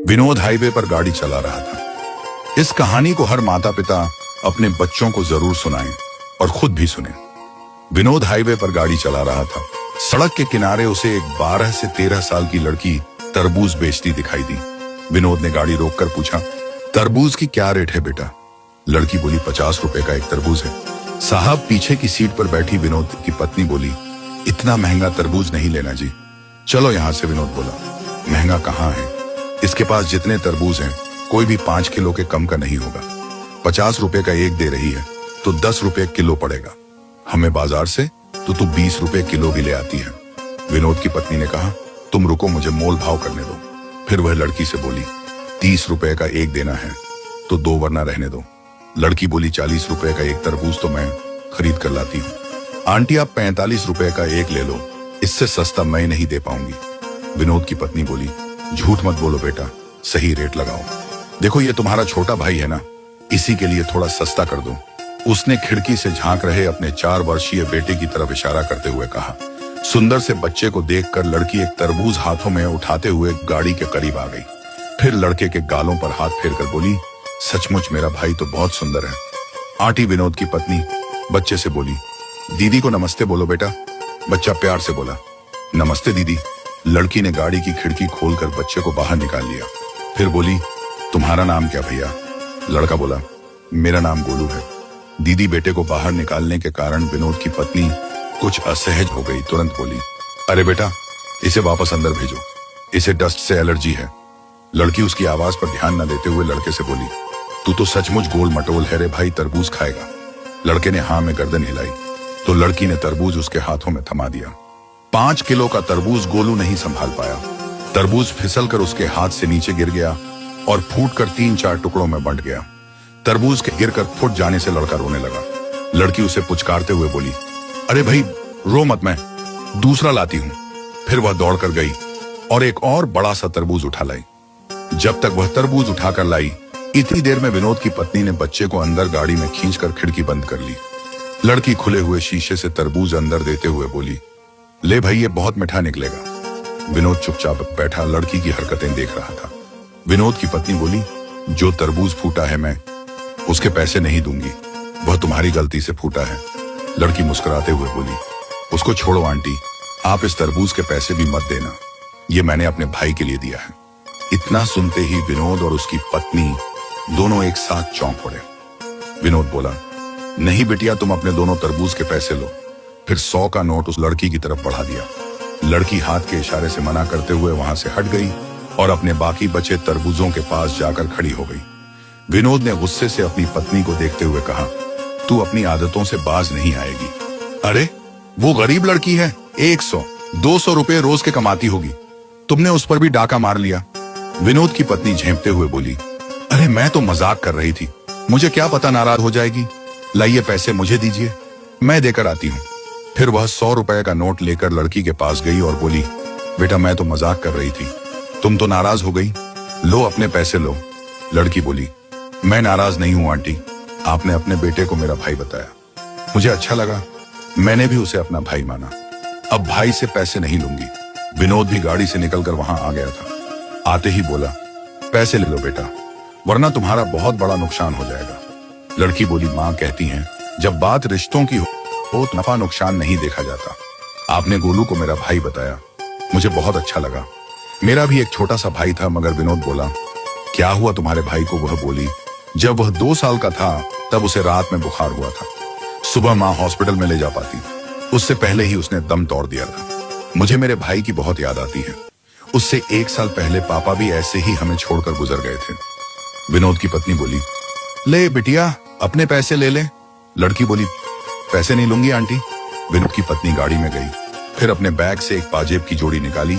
Vinod highway पर गाड़ी चला रहा था। इस कहानी को हर माता पिता अपने बच्चों को जरूर सुनाएं और खुद भी सुने। विनोद हाईवे पर गाड़ी चला रहा था। सड़क के किनारे उसे एक 12 से 13 साल की लड़की तरबूज बेचती दिखाई दी। विनोद ने गाड़ी रोककर पूछा, तरबूज की क्या रेट है बेटा? लड़की बोली, 50 रुपए का एक तरबूज है। साहब, पीछे की सीट पर बैठी विनोद की पत्नी बोली, इतना महंगा तरबूज नहीं लेना जी, चलो यहां से। विनोद बोला, महंगा कहाँ है, इसके पास जितने तरबूज हैं कोई भी 5 किलो के कम का नहीं होगा। 50 रुपए का एक दे रही है तो 10 रुपए किलो पड़ेगा। हमें बाजार से तो तू 20 रुपए किलो भी ले आती है। विनोद की पत्नी ने कहा, तुम रुको, मुझे मोल भाव करने दो। फिर वह लड़की से बोली, 30 रुपए का एक देना है तो 2 वरना रहने दो। लड़की बोली, 40 रुपए का एक तरबूज तो मैं खरीद कर लाती हूँ। आंटी, आप 45 रुपए का एक ले लो, इससे सस्ता मैं नहीं दे पाऊंगी। विनोद की पत्नी बोली, झूठ मत बोलो बेटा, सही रेट लगाओ। देखो ये तुम्हारा छोटा भाई है ना, इसी के लिए थोड़ा सस्ता कर दो। उसने खिड़की से झांक रहे अपने 4 वर्षीय बेटे की तरफ इशारा करते हुए कहा। सुंदर से बच्चे को देखकर लड़की एक तरबूज हाथों में उठाते हुए गाड़ी के करीब आ गई। फिर लड़के के गालों पर हाथ फेरकर बोली, सचमुच मेरा भाई तो बहुत सुंदर है। आंटी, विनोद की पत्नी बच्चे से बोली, दीदी को नमस्ते बोलो बेटा। बच्चा प्यार से बोला, नमस्ते दीदी। लड़की ने गाड़ी की खिड़की खोलकर बच्चे को बाहर निकाल लिया। फिर बोली, तुम्हारा नाम क्या भैया? लड़का बोला, मेरा नाम गोलू है। दीदी बेटे को बाहर निकालने के कारण विनोद की पत्नी कुछ असहज हो गई। तुरंत बोली, अरे बेटा, इसे वापस अंदर भेजो, इसे डस्ट से एलर्जी है। लड़की उसकी आवाज पर ध्यान न देते हुए लड़के से बोली, तू तो सचमुच गोल मटोल है रे भाई, तरबूज खाएगा? लड़के ने हाँ में गर्दन हिलाई तो लड़की ने तरबूज उसके हाथों में थमा दिया। 5 किलो का तरबूज गोलू नहीं संभाल पाया। तरबूज फिसलकर उसके हाथ से नीचे गिर गया और फूटकर 3-4 टुकड़ों में बंट गया। तरबूज के गिरकर फुट जाने से लड़का रोने लगा। लड़की उसे पुचकारते हुए बोली, अरे भाई रो मत, मैं दूसरा लाती हूँ। फिर वह दौड़कर गई और एक और बड़ा सा तरबूज उठा लाई। जब तक वह तरबूज उठाकर लाई, इतनी देर में विनोद की पत्नी ने बच्चे को अंदर गाड़ी में खींचकर खिड़की बंद कर ली। लड़की खुले हुए शीशे से तरबूज अंदर देते हुए बोली, ले भाई, ये बहुत मीठा निकलेगा। विनोद चुपचाप बैठा लड़की की हरकतें देख रहा था। विनोद की पत्नी बोली, जो तरबूज फूटा है मैं उसके पैसे नहीं दूंगी, वह तुम्हारी गलती से फूटा है। लड़की मुस्कुराते हुए बोली, उसको छोड़ो आंटी, आप इस तरबूज के पैसे भी मत देना, ये मैंने अपने भाई के लिए दिया है। इतना सुनते ही विनोद और उसकी पत्नी दोनों एक साथ चौंक पड़े। विनोद बोला, नहीं बिटिया, तुम अपने दोनों तरबूज के पैसे लो। फिर 100 का नोट उस लड़की की तरफ बढ़ा दिया। लड़की हाथ के इशारे से मना करते हुए वहां से हट गई और अपने बाकी बचे तरबूजों के पास जाकर खड़ी हो गई। विनोद ने गुस्से से अपनी पत्नी को देखते हुए कहा, तू अपनी आदतों से बाज नहीं आएगी। अरे वो गरीब लड़की है, 100-200 रुपए रोज के कमाती होगी, तुमने उस पर भी डाका मार लिया। विनोद की पत्नी झेंपते हुए बोली, अरे मैं तो मजाक कर रही थी, मुझे क्या पता नाराज हो जाएगी। लाइए पैसे मुझे दीजिए, मैं देकर आती हूँ। फिर वह 100 रुपए का नोट लेकर लड़की के पास गई और बोली, बेटा मैं तो मजाक कर रही थी, तुम तो नाराज हो गई, लो अपने पैसे लो। लड़की बोली, मैं नाराज नहीं हूं आंटी, आपने अपने बेटे को मेरा भाई बताया, मुझे अच्छा लगा, मैंने भी उसे अपना भाई माना, अब भाई से पैसे नहीं लूंगी। विनोद भी गाड़ी से निकलकर वहां आ गया था। आते ही बोला, पैसे ले लो बेटा, वरना तुम्हारा बहुत बड़ा नुकसान हो जाएगा। लड़की बोली, माँ कहती हैं जब बात रिश्तों की हो तो नफा नुकसान नहीं देखा जाता। आपने गोलू को मेरा भाई बताया, मुझे बहुत अच्छा लगा, मेरा भी एक छोटा सा भाई था। मगर विनोद बोला, क्या हुआ तुम्हारे भाई को? वह बोली, जब वह 2 साल का था तब उसे रात में बुखार हुआ था, सुबह माँ हॉस्पिटल में ले जा पाती, उससे पहले ही उसने दम तोड़ दिया था। मुझे मेरे भाई की बहुत याद आती है, उससे 1 साल पहले पापा भी ऐसे ही हमें छोड़कर गुजर गए थे। विनोद की पत्नी बोली, ले बिटिया अपने पैसे ले ले। लड़की बोली, पैसे नहीं लूंगी आंटी। विनोद की पत्नी गाड़ी में गई, फिर अपने बैग से एक पाजेब की जोड़ी निकाली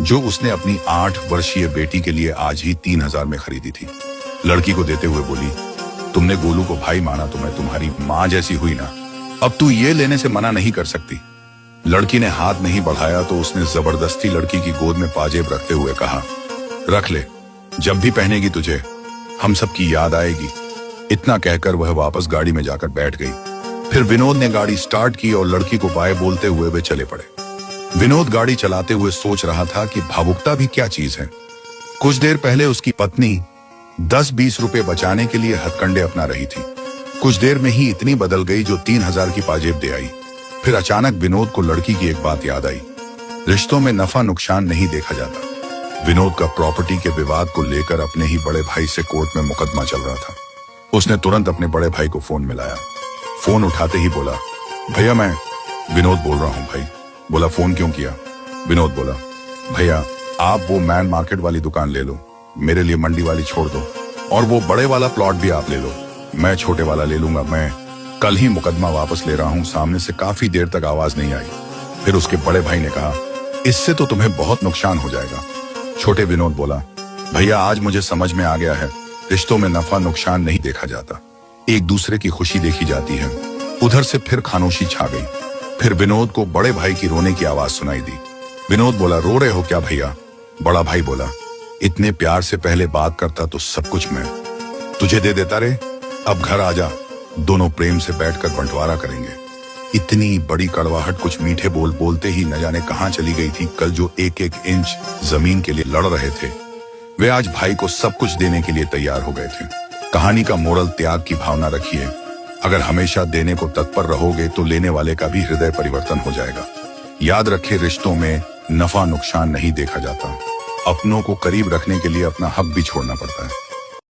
जो उसने अपनी 8 वर्षीय बेटी के लिए आज ही 3000 में खरीदी थी। लड़की को देते हुए बोली, तुमने गोलू को भाई माना तो मैं तुम्हारी माँ जैसी हुई ना, अब तू ये लेने से मना नहीं कर सकती। लड़की ने हाथ नहीं बढ़ाया तो उसने जबरदस्ती लड़की की गोद में पाजेब रखते हुए कहा, रख ले, जब भी पहनेगी तुझे हम सब की याद आएगी। इतना कहकर वह वापस गाड़ी में जाकर बैठ गई। फिर विनोद ने गाड़ी स्टार्ट की और लड़की को बाय बोलते हुए वे चले पड़े। विनोद गाड़ी चलाते हुए सोच रहा था कि भावुकता भी क्या चीज है। कुछ देर पहले उसकी पत्नी 10-20 रुपए बचाने के लिए हथकंडे अपना रही थी। कुछ देर में ही इतनी बदल गई जो 3000 की पाजेब दे आई। फिर अचानक विनोद को लड़की की एक बात याद आई। रिश्तों में नफा नुकसान नहीं देखा जाता। विनोद का प्रॉपर्टी के विवाद को लेकर अपने ही बड़े भाई से कोर्ट में मुकदमा चल रहा था। उसने तुरंत अपने बड़े भाई को फोन मिलाया। फोन उठाते ही बोला, भैया मैं विनोद बोल रहा हूँ भाई। बोला, फोन क्यों किया? विनोद बोला, भैया आप वो मैन मार्केट वाली दुकान ले लो, मेरे लिए मंडी वाली छोड़ दो, और वो बड़े वाला प्लॉट भी आप ले लो, मैं छोटे वाला ले लूंगा। मैं कल ही मुकदमा वापस ले रहा हूँ। सामने से काफी देर तक आवाज नहीं आई। फिर उसके बड़े भाई ने कहा, इससे तो तुम्हें बहुत नुकसान हो जाएगा। छोटे विनोद बोला, भैया आज मुझे समझ में आ गया है, रिश्तों में नफा नुकसान नहीं देखा जाता, एक दूसरे की खुशी देखी जाती है। उधर से फिर खामोशी छा गई। फिर विनोद को बड़े भाई की रोने की आवाज सुनाई दी। विनोद बोला, रो रहे हो क्या भैया? बड़ा भाई बोला, इतने प्यार से पहले बात करता तो सब कुछ मैं तुझे दे देता रे। अब घर आ जा, दोनों प्रेम से बैठकर बंटवारा करेंगे। इतनी बड़ी कड़वाहट कुछ मीठे बोल बोलते ही न जाने कहां चली गई थी। कल जो एक एक इंच जमीन के लिए लड़ रहे थे, वे आज भाई को सब कुछ देने के लिए तैयार हो गए थे। कहानी का मोरल त्याग की भावना रखिए। अगर हमेशा देने को तत्पर रहोगे तो लेने वाले का भी हृदय परिवर्तन हो जाएगा। याद रखें, रिश्तों में नफा नुकसान नहीं देखा जाता। अपनों को करीब रखने के लिए अपना हक भी छोड़ना पड़ता है।